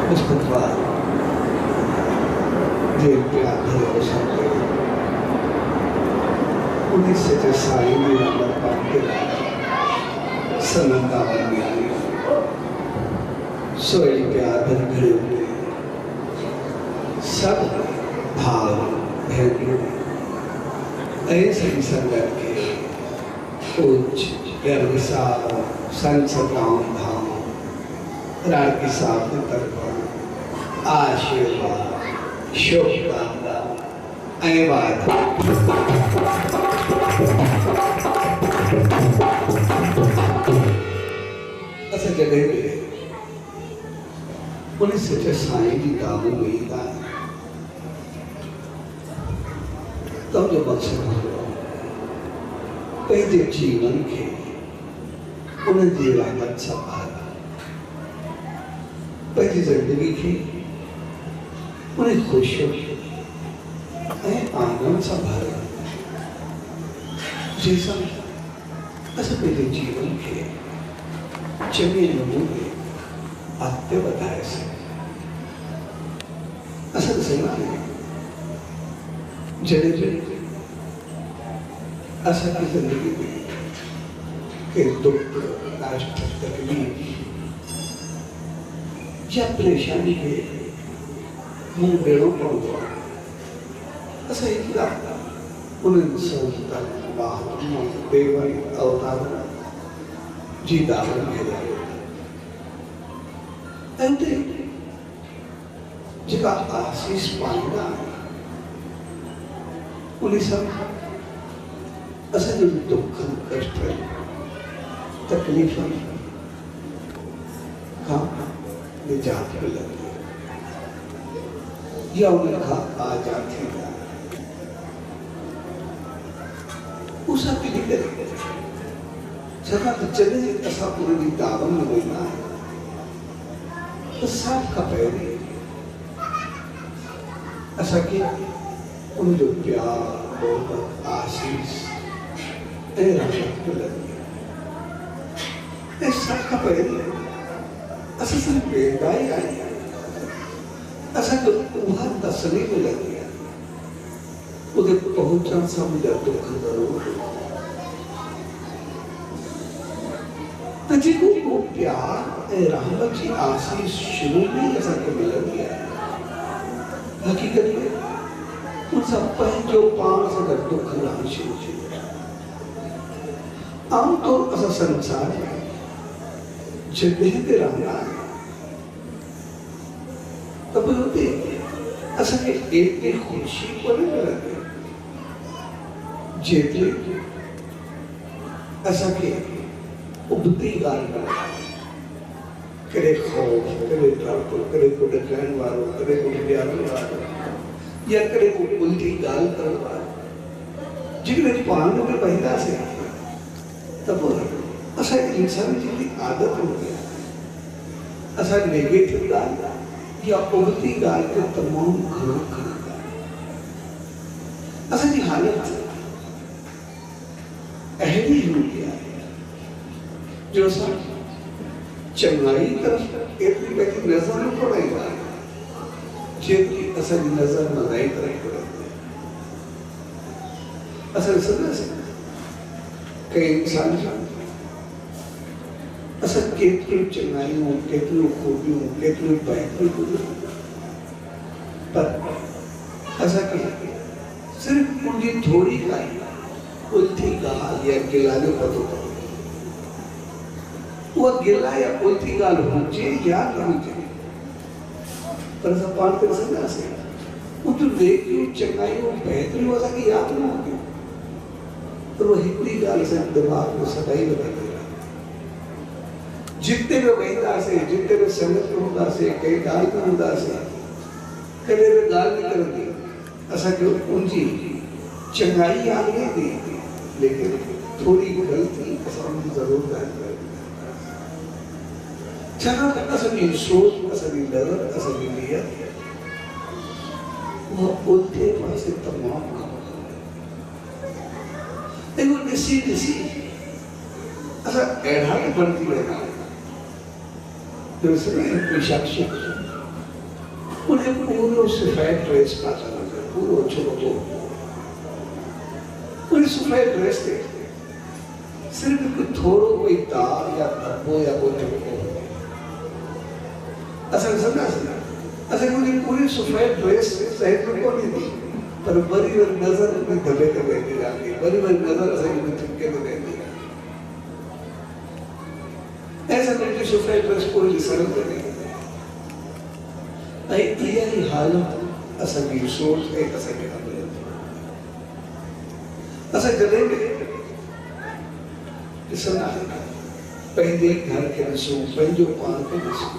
मुस्तफा जे प्यार भरो सकते उन्हीं से जो साई में नंबर पाते सनंदा बन गई सोई प्यार भर घड़े हुए सब भाव भेद ऐसे संगत के उच्च गर्भ साव संसदाओं भाव राग की साफ तरफ आशीर्वाद शोभा ऐवाद ऐसे जगह पे पुलिस से साईं की दामू गई था तब जो मकसद हो पहले जीवन के उन्हें जीवा मत संभाला पहली जिंदगी की उन्हें खुशियों आनंद संभाला जैसा ऐसा पहले जीवन के चमे नमूने आते बताए से असल से जड़े जड़े असल की जिंदगी में के दुख कष्ट तकलीफ या परेशानी के मुंह बेड़ों पर हुआ ऐसा ही उन्हें संस्था देवन अवतार जी दावन भेजा अंते जिका आशीष पाएगा उन्हें सब ऐसा जो दुख कष्ट तकलीफ का निजात मिलती या उन्हें कहा आ जाती है उस आपकी लिखे सका तो चले ऐसा पूरी दावन में बोलना है तो साफ का पहले ऐसा कि उन जो प्यार मोहब्बत आशीष रक्षक लगी ऐसा का पहले ऐसा सिर्फ बेदाई आई ऐसा तो वहां दसने में लगी उधर पहुंचना सा मुझे दुख जरूर तजी को वो प्यार रहमत की आशीष शुरू में ऐसा के मिल गया हकीकत में उन सब पर जो पांच से अगर दुख लाना शुरू किया आमतौर ऐसा संसार में जगह पे रहना है तब होते ऐसा कि एक खुशी को नहीं मिलती जेतले ऐसा कि उबती गाल करे खौफ करे डर करे को डकैन वालों करे को प्यार वालों या करे को उल्टी गाल करने वालों जिगरे पान में पहला से तब ऐसा इंसान की आदत हो गया ऐसा नेगेटिव गाल या उबती गाल के तमाम घरों ऐसा की हालत अहली हो गया जो सब चंगाई तरफ एक व्यक्ति नजर में पड़ेगा जेती असल नजर मनाई तरफ पड़ेगा असल समझ से कई इंसान असल केतली चंगाई हो केतली खूबी हो केतली बेहतरी हो पर ऐसा कि सिर्फ उनकी थोड़ी गाय उल्टी गाल या गिलाने को तो वो गिला या उल्टी गाल होचे याद रखनी चाहिए पर सब पान कर सकना से वो तो देख के चंगाई वो बेहतरी हो सके याद ना होगी तो वो हिकड़ी गाल से दिमाग में सदाई बना दे रहा जितने में वहीदा से जितने में संगत में होगा से कई गाल में होगा से कभी में गाल नहीं कर दी ऐसा क्यों उनकी चंगाई याद नहीं दी लेकिन थोड़ी गलती असली जरूर कर चला असली सोच असली नजर असली नियत वो उल्टे पासे तमाम देखो किसी ऐसा एढ़ा के बनती रहना तो इसमें कोई शख्स उन्हें पूरो सफेद ड्रेस पाता लगा, पूरो छोटो उन्हें सफेद ड्रेस थे, सिर्फ कोई थोड़ो कोई दाग या धब्बो या कोई चमको असल समझा सका असल उन्हें पूरी सफेद ड्रेस सहित में कौन थी पर बड़ी बड़ी नजर में धब्बे धब्बे नहीं जाती, बड़ी बड़ी नजर सही में चमके तो नहीं ऐसा करके सफेद ड्रेस पूरी सरल कर दी। यही हालत असांजी सोच है, असांखे ख़बर असां कॾहिं बि ॾिसंदा पंहिंजे घर खे ॾिसूं, पंहिंजो पाण खे ॾिसूं।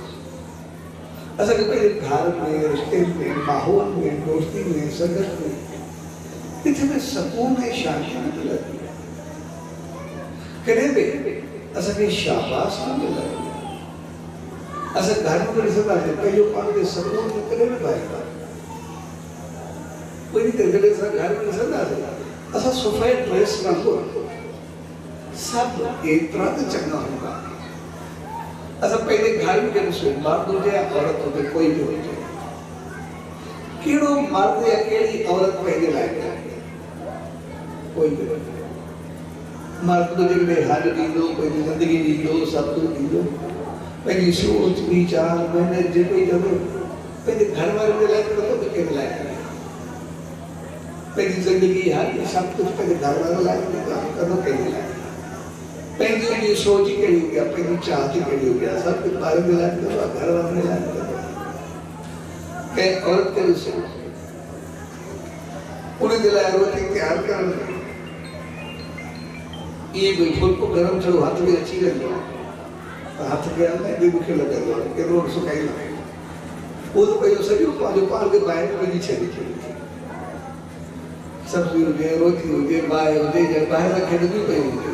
असांखे पंहिंजे घर में, रिश्ते में, माहौल में, दोस्ती में, संगत में किथे में सुकून ऐं शांती न मिलंदी, कॾहिं बि असांखे शाबाश न मिलंदी। असां घर में ॾिसंदासीं पंहिंजो पाण खे सुकून में कॾहिं न पाईंदा। कोई जॾहिं असां घर में ॾिसंदासीं असां सफ़ेद ड्रेस वांगुरु सभु एतिरा त चङा हूंदा। असां पंहिंजे घर में ॾिसूं, मर्द हुजे या औरत हुजे, कोई बि हुजे, कहिड़ो मर्द या कहिड़ी औरत पंहिंजे लाइ आहे, कोई बि मर्द जो जेकॾहिं हल ॾींदो, पंहिंजी ज़िंदगी ॾींदो, सभु कुझु ॾींदो, पंहिंजी सोच वीचार महिनत जेको ई कंदो पंहिंजे घर वारनि जे लाइ कंदो त कंहिं लाइ करे, पंहिंजी ज़िंदगी हर सभु कुझु पंहिंजे घर वारनि लाइ कंदो, कंहिंजे लाइ पंहिंजी उनजी सोच कहिड़ी हुई आहे, पंहिंजी चाहत कहिड़ी हुई आहे, सभु कुझु ॿारनि जे लाइ कंदो आहे, घर वारनि जे लाइ कंदो। कंहिं औरत खे ॾिसो, उनजे लाइ रोटी तयारु करणु इएं कोई फुल्को गरम थियो हथ में अची वेंदो आहे हाथ के अंदर भी मुखे लगे के रोड सुकाई लगे वो तो कोई सॼो पंहिंजो पाण खे ॿाहिरि वञी छॾी सब्जी हुजे, रोटी हुजे, बाहि हुजे, ॼण ॿाहिरि खेॾंदियूं पयूं हुजे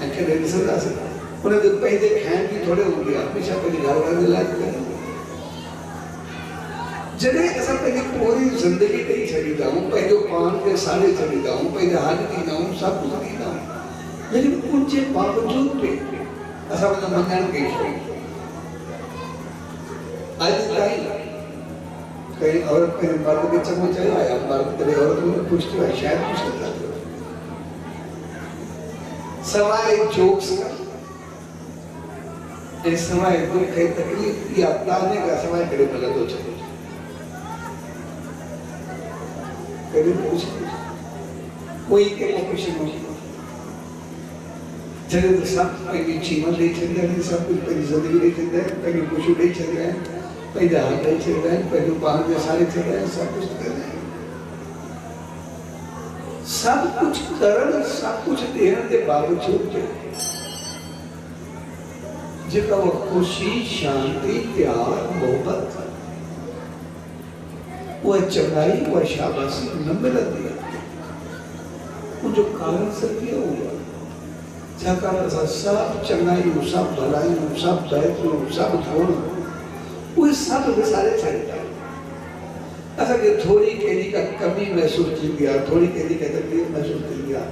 ऐं खेॾे ॾिसंदासीं उनखे पंहिंजे खाइण जी थोरे हूंदी आहे, हमेशह पंहिंजे घर वारनि जे लाइ जॾहिं असां पंहिंजी पूरी ज़िंदगी ॾेई छॾींदा आहियूं, पंहिंजो पाण खे साड़े छॾींदा आहियूं, पंहिंजा हाल ॾींदा आहियूं, सभु कुझु ॾींदा आहियूं, लेकिन उनजे बावजूद बि असां वञा मञण कई शइ अॼु ताईं कई औरत पंहिंजे मर्द खे चङो चयो आहे, मर्द कॾहिं औरत में ख़ुशि थियो आहे, शायदि ख़ुशि नथा थियो सवाइ जोक्स ऐं सवाइ दुख ऐं तकलीफ़ इहा ताने खां सवाइ कॾहिं मिलंदो छॾे कॾहिं बि कुझु कोई कंहिंखे ख़ुशी न हूंदी जॾहिं त सभु पंहिंजी जीवन ॾेई छॾींदा आहिनि, सभु कुझु पंहिंजी ज़िंदगी ॾेई छॾींदा आहिनि, पंहिंजी ख़ुशियूं ॾेई छॾींदा आहिनि, पंहिंजा हाल ॾेई छॾींदा आहिनि, पंहिंजो पाण खे साड़े छॾींदा आहिनि, सभु कुझु कंदा आहिनि। सभु कुझु करणु, सभु कुझु ॾियण जे बावजूद जेका उहा ख़ुशी, शांती, प्यार, मोहबत, उहा चङाई, उहा शाबाशी न मिलंदी आहे। उनजो कारण सिर्फ़ु इहो आहे छाकाणि असां सभु चङाइयूं, सभु भलाइयूं, सभु बहितरूं, सभु गुण उहे सभु विसारे छॾींदा आहियूं। असांखे थोरी कंहिंजी का कमी महसूसु थींदी आहे, थोरी कंहिंजी का तकलीफ़ महसूसु थींदी आहे,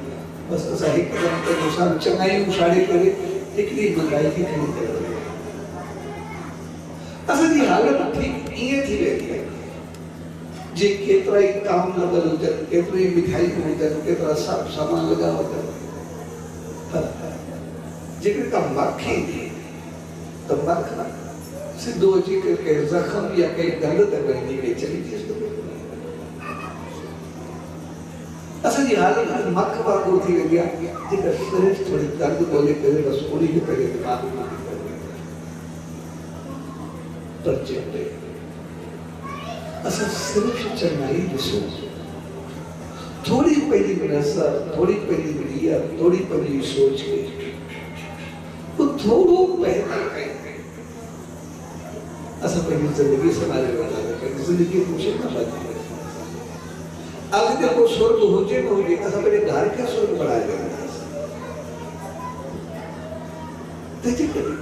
बसि असां हिकदमि पंहिंजो सभु चङाइयूं साड़े करे हिकिड़ी मंगाई खे खणी करे असांजी हालत ठीकु ईअं थी वेंदी आहे जे केतिरा ई ताम लॻल हुजनि, केतिरी ई मिठाइयूं हुजनि, केतिरा सभु सामान लॻा हुजनि, जेकॾहिं का मख ईंदी त मख सिधो अची करे कंहिं ज़ख़्म या कंहिं गंढ ते वञी करे चली थी असांजी हालत मख वांगुरु थी वेंदी आहे जेका सिर्फ़ु थोरी दर्द ॻोल्हे करे बसि उन खे पंहिंजे दिमाग़ में पर असां सिर्फ़ु चङाई ॾिसूं, थोड़ी पंहिंजी नज़र, थोड़ी पंहिंजी नीयत, थोड़ी पंहिंजी सोच खे वो थोड़ो बहितर कयूं, असां पंहिंजी ज़िंदगी संभाले वठंदासीं, पंहिंजी ज़िंदगी ख़ुशी न बदिले। अॻिते को स्वर्ग हुजे न हुजे, असां पंहिंजे घर खे स्वर्ग बणाए वेंदासीं। तंहिंजे करे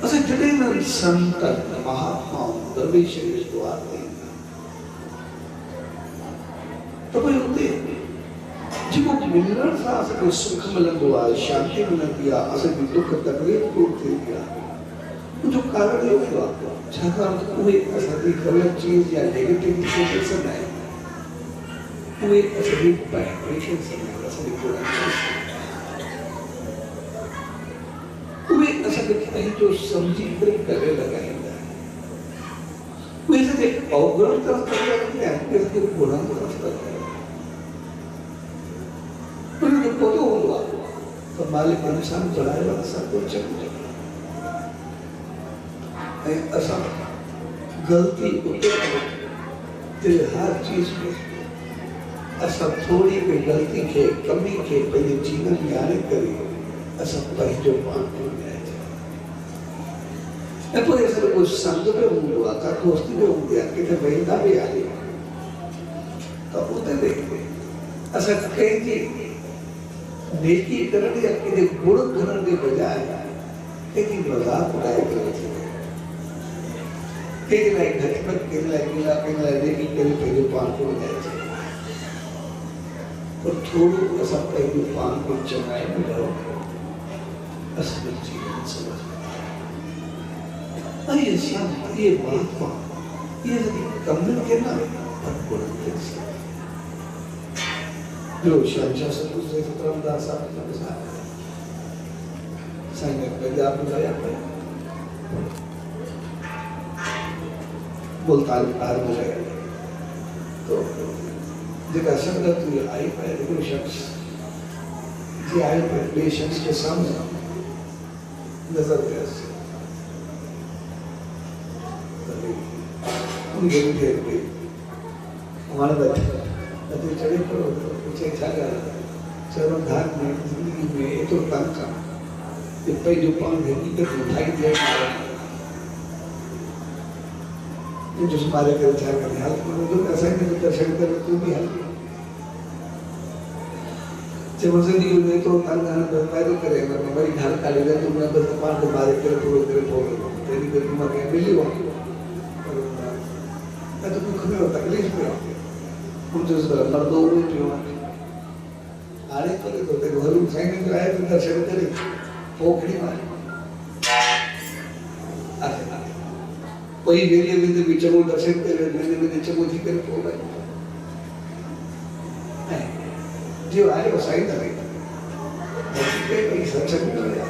असां जॾहिं न संत, महात्माऊं, दरवेशनि जी दुआ कयूं त पोइ हुते जेको मिलण सां असांखे सुख मिलंदो आहे, शांती मिलंदी आहे, असांजी दुख तकलीफ़ दूर थींदी आहे, जो कारण है वो छाकाण उहे असांजी ग़लत चीज़ या नेगेटिव इंफॉर्मेशन आहे उहे असांजी वाइब्रेशन आहे असांजी उहे असांखे पंहिंजो सम्झी करे लॻाईंदा उहे असांखे अवगुण तरफ़ लॻाईंदा आहिनि उहे असांखे गुणनि तरफ़ लॻाईंदा उन्हनि खे पतो हूंदो आहे त मालिक इंसान बणायो आहे असां कुझु चङो असां गलती उते कयूं हर चीज़ में असां थोड़ी भी गलती के कमी के पंहिंजे जीवन में आणे करे असां पंहिंजो पाण भुलियाए ऐं पोइ असां को संग में हूंदो आहे का दोस्ती में हूंदी आहे किथे वेंदा बि आहियूं त उते बि असां कंहिंजी नेकी करण या कंहिंजे गुण करण जे बजाय कंहिंजी मज़ाक उॾाए करे कंहिंजे लाइ घटिमत कंहिंजे लाइ गीला कंहिंजे लाइ नेकी करे पंहिंजो पाण खे वधाए पर थोड़ो असां पंहिंजो पाण खे चङाई में रहो असली जीवन समझ ऐं असां इहे महात्मा इहे जॾहिं कमनि खे न पर गुणनि खे ॾिसो ॿियो शहंशाह सतगुरु सतरामदास साहिब जो साहिब साईं ने पंजाब ॿुधाया पिया मुल्तान पार ॿुधाया तो जेका संगत हुई आई पिया हिकिड़ो शख़्स जी आयो पिया ॿिए शख़्स के सामने नज़र पियसि उनखे ॿुधे पई हाणे बैठे चढ़े पियो पूछे छा ॻाल्हि चयो धार में ज़िंदगी में एतिरो तंग कमु कि पंहिंजो पाण हक़ीक़त ॿुधाई ॾियण जिस मारे के विचार करने हाल तो असांखे तो दर्शन करे तू भी हाल जब जिंदगी में तो तंग आने पर पैदा करे मैं बड़ी घर काली दे तुमने बस पार को मारे करे पूरा करे हो तेरी को तुम के मिली हो मैं तो खुद में तकलीफ में हम जो मर्दों में जो आने करे तो तेरे घर में साइन में आए तो दर्शन करे पोखड़ी मारे कोई वेरिए में तो बीच में दर्शन करे मैंने चमो थी करे पोगा जो आए वो साइन करे के कोई सत्संग में आया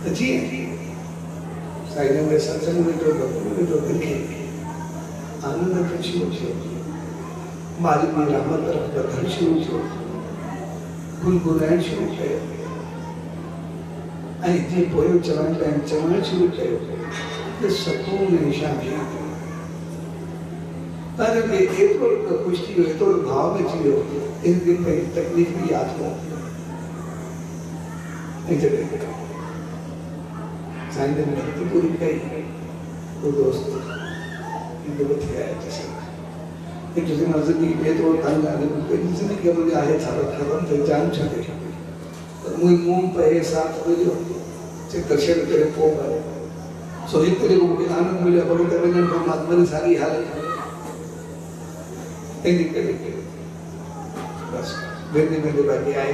तो जी साइन में सत्संग में जो देखे आनंद में शुरू छो मालिक की रहमत तरफ घर शुरू छो गुनगुनाइण शुरू कयो ऐं जीअं पोयो चवण शुरू कयो the सकून निशान है तारे में एतरो खुशी हो एतरो भाव में जियो इन दिन में तकलीफ भी याद हो नहीं चले साइंस में कितनी पूरी कही वो दोस्त इन दो थे आए जैसे एक दूसरे में जिंदगी में तो तंग आने को जिंदगी के मुझे आए सारा खत्म थे जान छके तो मुझे मुंह पे साथ हो जो से दर्शन करे पोगा सो एक तेरे को आनंद मिले बड़ो तेरे ने परमात्मा ने सारी हालत है नहीं बस वेदने में बाकी आए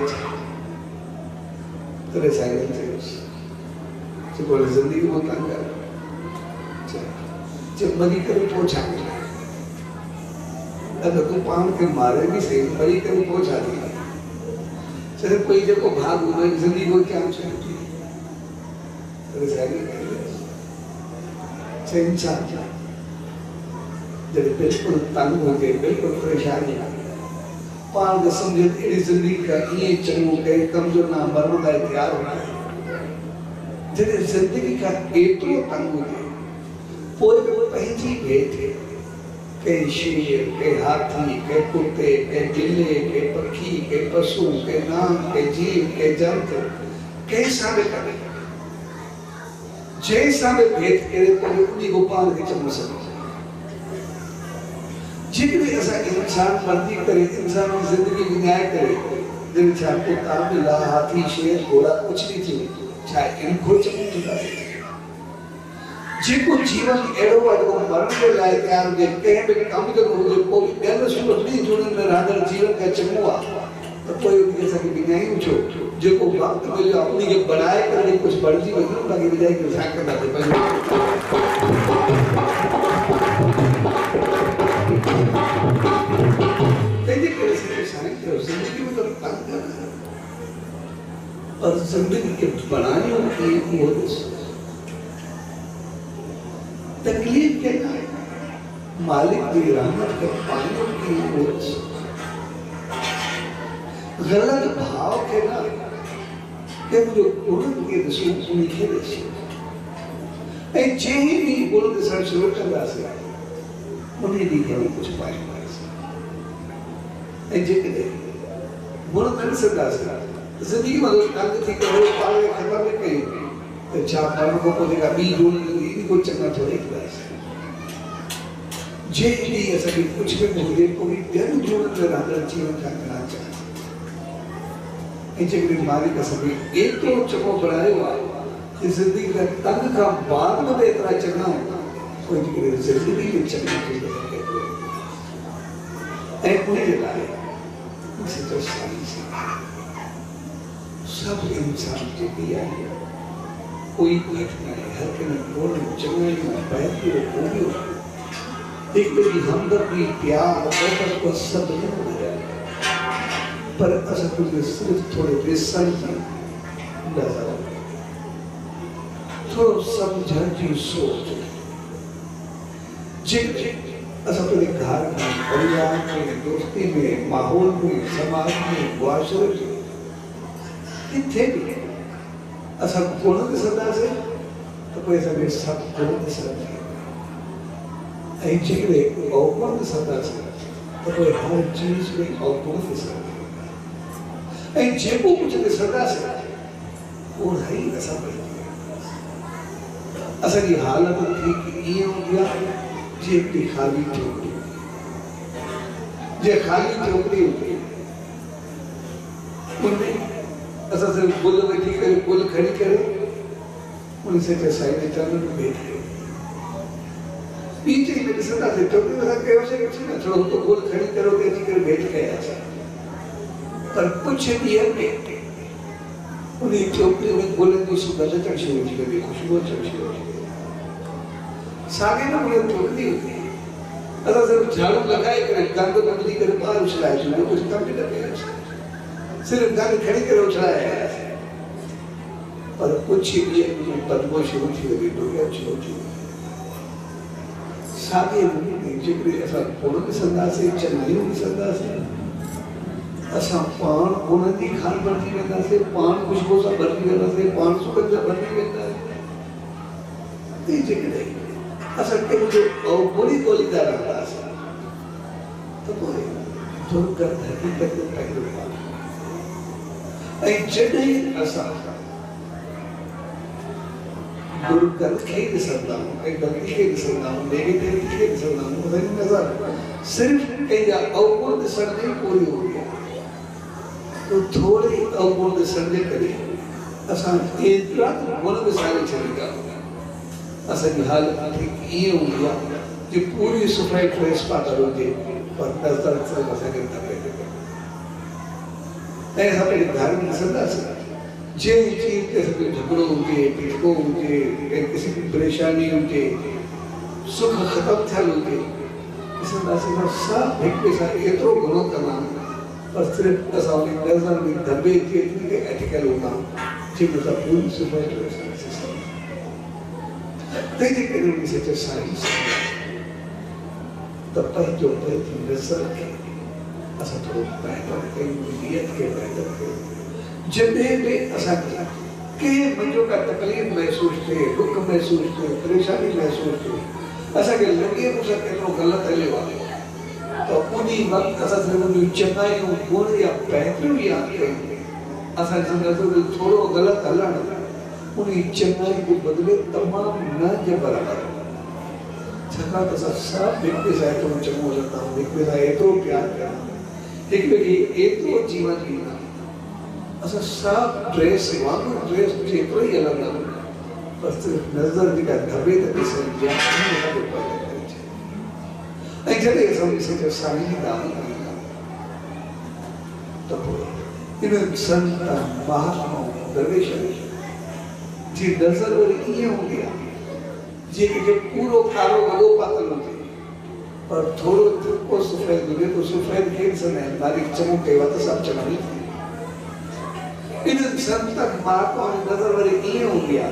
तेरे साइलेंट थे तो बोले जिंदगी में तंग कर जब मरी कर पहुंचा अगर तू पान के मारे भी सही मरी कर पहुंचा दिया चाहे कोई जब को भाग हुआ जिंदगी को क्या चाहिए तेरे साइलेंट इंसान जब बिल्कुल तंग हो गए बिल्कुल परेशानी आ गई पान के समझे तेरी जिंदगी का ये चंगो के कमजोर ना मरने का तैयार होना है जब जिंदगी का एतरो तंग हो गए कोई पहची भेद है के शेर के हाथी के कुत्ते के बिल्ले के पक्षी के पशु के नाग के जीव के जंतु कैसा भी करे जैसा में भेद करे तो उन्हीं को पार के चल सके जितने ऐसा इंसान मर्जी करे इंसान की जिंदगी में न्याय करे दिन चाहे कुत्ता बिल्ला हाथी शेर घोड़ा कुछ नहीं थी चाहे इनको चमूंगा जिनको जीवन एड़ो वालो मरण के लाए तैयार हो कहीं भी काम करो हो कोई पहले सुनो नहीं जुड़न में राधर जीवन का चमूआ तो कोई उनके सके बिनाई उठो जो को वक्त मिले अपनी के बनाए करने कुछ बढ़ती वही बाकी बजाय के साथ करना दे पहले कहीं कैसे सारे के जिंदगी में तो काम करना और जिंदगी के बनाने की वो तकलीफ के ना मालिक की रहमत के पाने की वो गलत भाव के ना के जो उन्नत के दसून उनके दसून ऐ जेही भी बोल के सर शुरू कर रहा से उन्हें दी के कुछ पाए ऐ जे के बोल कर से रहा से जिंदगी में काल थी के वो पाल के खत्म में कहीं तो चार पाल को देगा बी जोड़ इन को चंगा थोड़े क्लास जे भी ऐसा कि कुछ भी मुझे कोई ध्यान जोड़ कर रहा जीवन का करना चाहिए इनके बीमारी का सभी एक तो चको बढ़ाए हुआ इस जिंदगी का तंग का बाद में इतना चलना कोई जिंदगी में चलना चाहिए एक मुझे लाए इसे तो साइंस सब इंसान के दिया है कोई नहीं हर के न बोल चंगे में बैठ के कोई एक मेरी हमदर्दी प्यार और को सब नहीं हो गया पर असल में सिर्फ थोड़े बेसन की नजर थोड़ा समझा की सोच जिन असल में घर में परिवार में दोस्ती में माहौल में समाज में मुआशरे में कितने भी असल कोणों के सदा से तो कोई ऐसा भी सब कोणों के सदा ऐ जिगरे औकों के सदा से तो कोई हर चीज में औकों के सदा ऐ जेको कुछ के सदा से वो है ऐसा बढ़ असल की हालत थी कि ये हो गया जे की खाली ठोकरी जे खाली ठोकरी होती उनमें असल से पुल बैठी करे पुल खड़ी करे उनसे के साइड टर्न में बैठ गए पीछे के सदा से ठोकरी में कैसे कुछ ना थोड़ा तो पुल खड़ी करोगे जी कर बैठ गए ऐसा पर कुछ दियर में उन्हें ठोकरी में बोले तो सुगंध चढ़ी होती है खुशबू चढ़ी होती है सागे में उन्हें ठोकरी होती है अगर सिर्फ झाड़ू लगाए करे गंद बदली करे बाहर उछलाए तो कुछ काम नहीं लगेगा सिर्फ गंद खड़ी करे उछलाए पर कुछ दियर में बदबू शुरू थी लगी डोरिया शुरू थी सागे में जिक्र ऐसा पूर्ण की संदा से चन्नैयों की संदा से असा पान उन्नति खान बढ़ती रहता से पान खुशबू सा बढ़ती रहता से पान सुगंध बढ़ती रहता है तीजे के नहीं असा के मुझे और बुरी गोली दा रहा था तो बोले दूर कर हकीकत को पहले बात ऐ जडई असा दूर कर खेद सकता हूँ एक गलती खेद सकता हूँ नेगेटिविटी खेद सकता हूँ उधर नजर सिर्फ कहीं अवगुण सर्दी पूरी हो गया तो थोड़ी अवगुण सर्दी करी असा इतना गुण में सारे चलेगा असा की हालत ठीक ये हो गया कि पूरी सफाई फ्रेश पाता रोजे पर नजर से बसा करता रहते ऐसा मेरे घर में संदा से जे चीज कैसे कोई झगड़ो होते पिटको होते किसी की परेशानी होते सुख खत्म थल होते इस अंदाज से सब एक पैसा ये तो गुणों करना पर सिर्फ ऐसा उन्हें नजर में धब्बे के इतने एथिकल होना ठीक है सब पूरी सुबह सिस्टम तेजी के लिए से साइंस तब तक जो थी नजर के ऐसा थोड़ा बेहतर के नियत के बेहतर के जब में ऐसा के बच्चों का तकलीफ महसूस थे दुख महसूस थे परेशानी महसूस थे ऐसा के लगे मुझे कितना गलत है वाले तो उन्हीं वक्त असल में उन्हीं चंगाई को गुण या बेहतर भी आते हैं असल में तो थोड़ो गलत हलन उन्हीं चंगाई को बदले तमाम न जबर छका तो सब व्यक्ति से तो चंगो लगता हूँ व्यक्ति से तो प्यार करना एक व्यक्ति एक तो जीवन जीना असल सब ड्रेस वांगू ड्रेस मुझे तो ही अलग अलग पर सिर्फ नजर दिखा धबे तक से ज्ञान नहीं हो पाता ऐसे ही सब इसे जो सारी दाम तो इन संत महात्मा दरवेश जी नजर वरी ये हो गया जे के पूरो कारो गो पातल होते पर थोड़ो को सफेद दुनिया तो सफेद कैंसर है बारीक चमक के वत सब चमकी इन संत महात्मा नजर वरी ये हो गया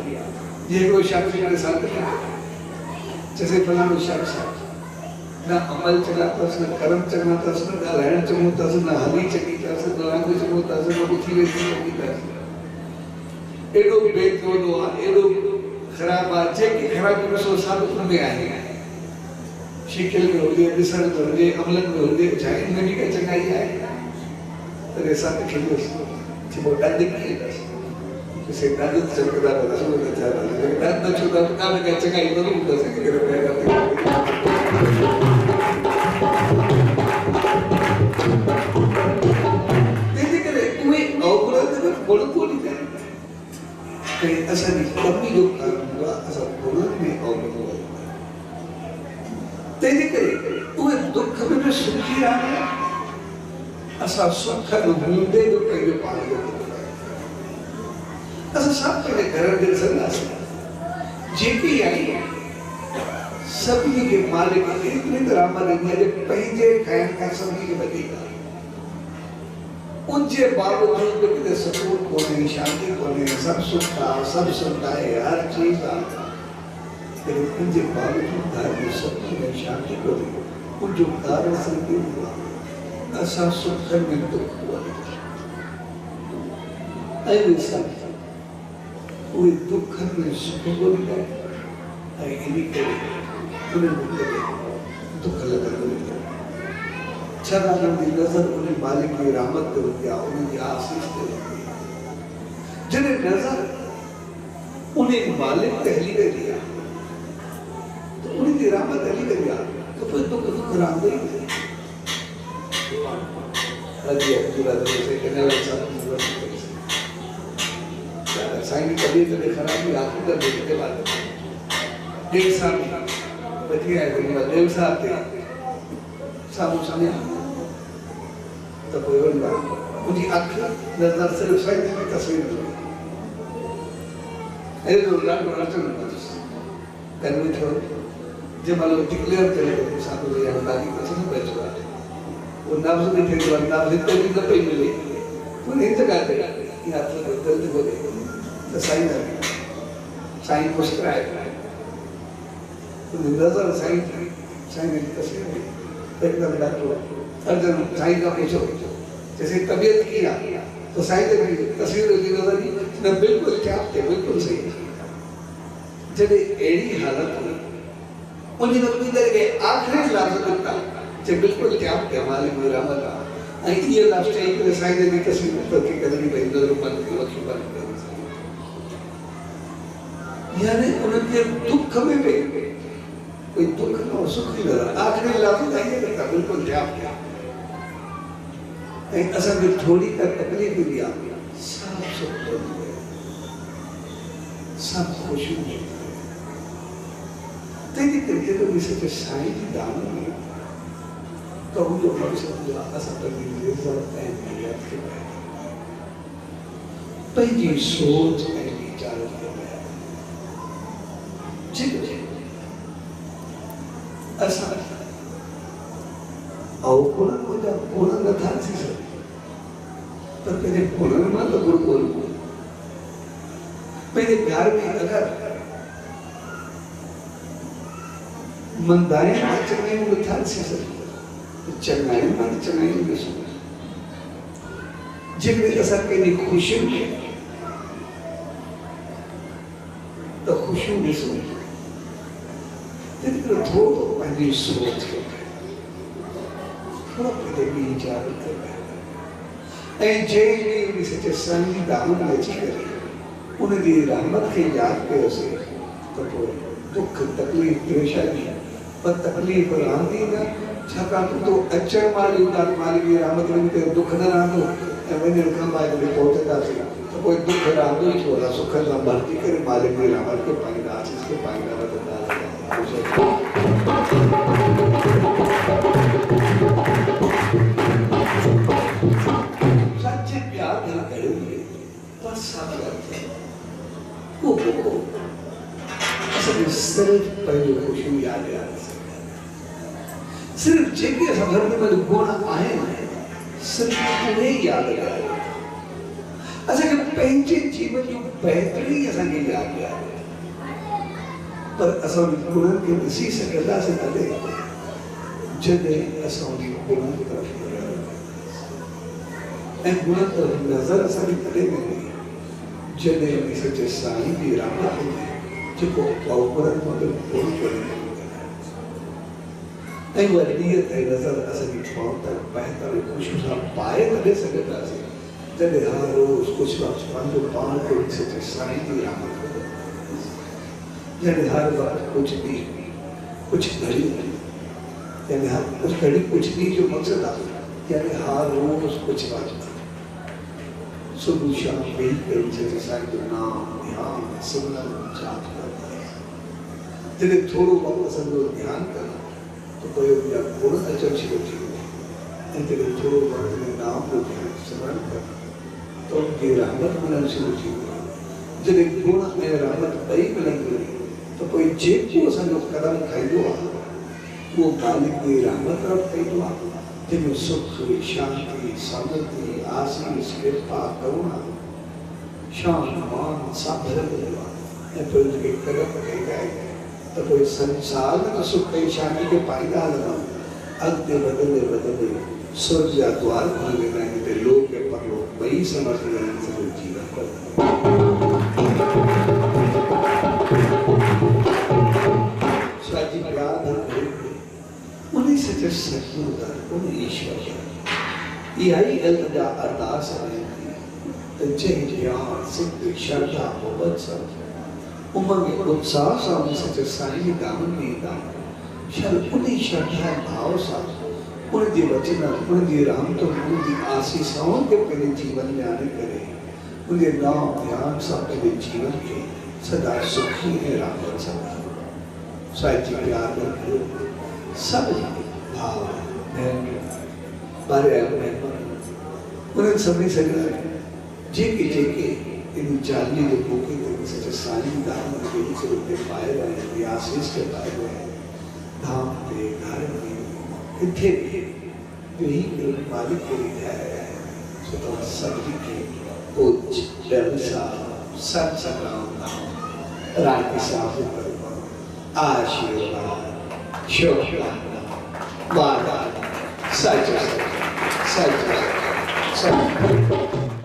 ये कोई शख्स के साथ जैसे फलाना शख्स ना अमल चलाता है ना कर्म चलाता है ना रहन चलाता है ना हली चलाता है ना आंख चलाता है ना कुछ भी चलाता है एडो बेतो नो एडो खराब जे की खराब में सो साल में आए शिकल में हो गए बिसर में हो गए अमलन में हो गए चाहे में भी का चंगाई है तो ऐसा खेलो कि वो डर दिखी जैसे डर चलता है तो वो चाहता है डर न छूटा तो काम का चंगाई तो नहीं कर सकते देखिए करे कोई अवगुण तो बोल बोली करे ऐसा नहीं कभी जो काम हुआ ऐसा बोलने में अवगुण हुआ देखिए करे वो दुख में सुखी आ गया ऐसा सुख न भूलते तो कहीं पाल दो ऐसा सब के घर दिल से ना जेपी आई सभी के मालिक इतनी तरह मरेंगे जब पहले खान का सभी के बचेगा उनके बावजूद कितने सुकून को नहीं शांति को नहीं सब सुनता है हर चीज आता लेकिन उनके बावजूद धार्मिक सब में शांति को नहीं उन जो कारण से हुआ ऐसा सुख में दुख हुआ ऐसा कोई दुख में सुख को नहीं है इन्हीं के उन्हें दुख लगा छदा नदी नजर उन्हें मालिक की रहमत दे दिया उन्हें आशीष दे दिया जिन्हें नजर उन्हें मालिक पहली दे दिया तो उन्हें की रहमत पहली दे दिया तो फिर दुख राम दे अजी अब्दुल्ला से कहने लगा साईं कभी कभी खराब भी आंखों का देखने वाले देव साहब बतिया है देव साहब थे सामू सामने तो कोई और बात उनकी आँख नजर से साईं की तस्वीर ऐसे लोग राष्ट्र में करने छोड़ जब मालूम डिक्लेयर करे साधु ये हमारी कसम बच रहा है वो नाम से नहीं थे नाम से तभी न पे मिले वो नहीं जगह पे यार तो जल्दी बोले तो साईं मुस्कुराए तो नजर साईं ने तस्वीर एकदम डॉक्टर अर्जुन साईं का पूछो जैसे तबीयत किया तो साईं ने तस्वीर की नजर न बिल्कुल क्या थे बिल्कुल सही जब एड़ी हालत हुई उन्हीं लोग भी करके आखिरी लाजत था जब बिल्कुल क्या थे हमारे मेरा मता आई ये लास्ट टाइम के साईं ने तस्वीर पर की करनी भाई नजर पर की वक्त पर यानी उनके दुख में भी कोई दुख न सुख नहीं लगा आखिरी लाभ नहीं करता बिल्कुल त्याग किया एक असल में थोड़ी का तकलीफ दिया सब सुख हो गए सब खुश हो गए तेरी करके तो इसे तो साईं की दान में तो वो जो मकसद हुआ असल में ये सब है याद के पहली सोच है विचार ऐसा और पूर्ण न था सर पर पहले पूर्ण मान लो गुरुकुल पहले प्यार में अगर मंदाई में चंगाई में था सर तो चंगाई में चंगाई में सुन जिनमें असर कहीं खुशी में तो खुशी में सुन तो थोड़ा पहले सोच के थोड़ा पहले विचार कर ऐ जय ने इसे संगी दामन में करे उनकी रहमत के याद पे उसे तो दुख तकलीफ परेशानी पर तकलीफ आंदी ना छका तो अच्छा माली उदार माली की रहमत में ते दुख न रांदो मैंने रखा बाय में पहुंचता से तो कोई दुख रांदो ही छोड़ा सुख ना भर्ती करे मालिक की रहमत के पाइना आशीष के पाइना बता सच्चे प्यार वो असल सिर्फ पहले खुशी याद है सिर्फ जेके सफर में गुण आए सिर्फ उन्हें याद है असा के पंहिंजे जीवन जो बेहतरी असांखे यादि आहे पर असां गुणनि खे ॾिसी सघंदासीं तॾहिं जॾहिं असां उन गुणनि तरफ़ ऐं गुणनि तरफ़ नज़र असांजी तॾहिं वेंदी जॾहिं उन सचे साईं जी रहमत हुजे जेको औपरनि मगरि गुण करे ऐं उहा नीयत ऐं नज़र असांजी बहितर बहितर ख़ुशि सां पाए तॾहिं सघंदासीं जॾहिं हर रोज़ कुझु न कुझु पंहिंजो पाण खे उन सचे साईं जी रहमत जॾहिं हर वक़्तु कुझु ॾींहुं कुझु घड़ी यानी हर कुछ घड़ी कुछ ॾींहुं जो मक़सदु आहे यानी हर रोज़ कुझु वक़्तु सुबुह शाम वेही करे सचे साईं जो नाम ध्यानु सिमरन जाप करणु जॾहिं थोरो वक़्तु असांजो ध्यानु करणु त पोइ ॿिया गुण अचणु शुरू थी वेंदा ऐं जॾहिं थोरो वक़्तु में नाम जो ध्यानु सिमरन करणु त उनखे रहमत मिलणु शुरू थी वेंदी जॾहिं गुण ऐं रहमत ॿई मिलंदियूं तो कोई जेको असांजो कदम खईंदो आहे उहो मालिक जी रहमत तरफ़ खईंदो आहे जंहिंमें सुख शांति समृद्धि आसीस कृपा करुणा शान मान सां भरियलु हूंदो आहे ऐं पोइ उनखे कदम खईंदा आहिनि त पोइ संसार में त सुख ऐं शांति खे पाईंदा हलंदा अॻिते वधंदे वधंदे स्वर्ग जा द्वार खुली वेंदा आहिनि हिते लोक ऐं परलोक ॿई समर्थ आहिनि सॼो जीवन उन्हीं सच्चे सतगुरु का उन ईश्वर का यही अल्लाह अरदास है तो जय ज्ञान सिद्ध श्रद्धा मोहब्बत सब उमंग उत्साह सा उन सच्चे साईं जी दामन में दाम शर उन्हीं श्रद्धा भाव सा उन जी वचन उन जी रहमत उन जी आशीषों के अपने जीवन में आने करे उनके नाम ध्यान सा अपने जीवन के सदा सुखी है रहमत सब साईं जी प्यार में सब भाव बारे उन्हें सभी सगड़ा जेके जेके इन जाली जो भूखे थे सच्चे साईं दाम के नीचे उनके पाए गए हैं आशीष के पाए गए हैं धाम पे घर में इतने यही मालिक के लिए है तो सभी के उच्च व्यवसाय सत संग्राम रानी साहब आशीर्वाद शोभा वादा सच सच सच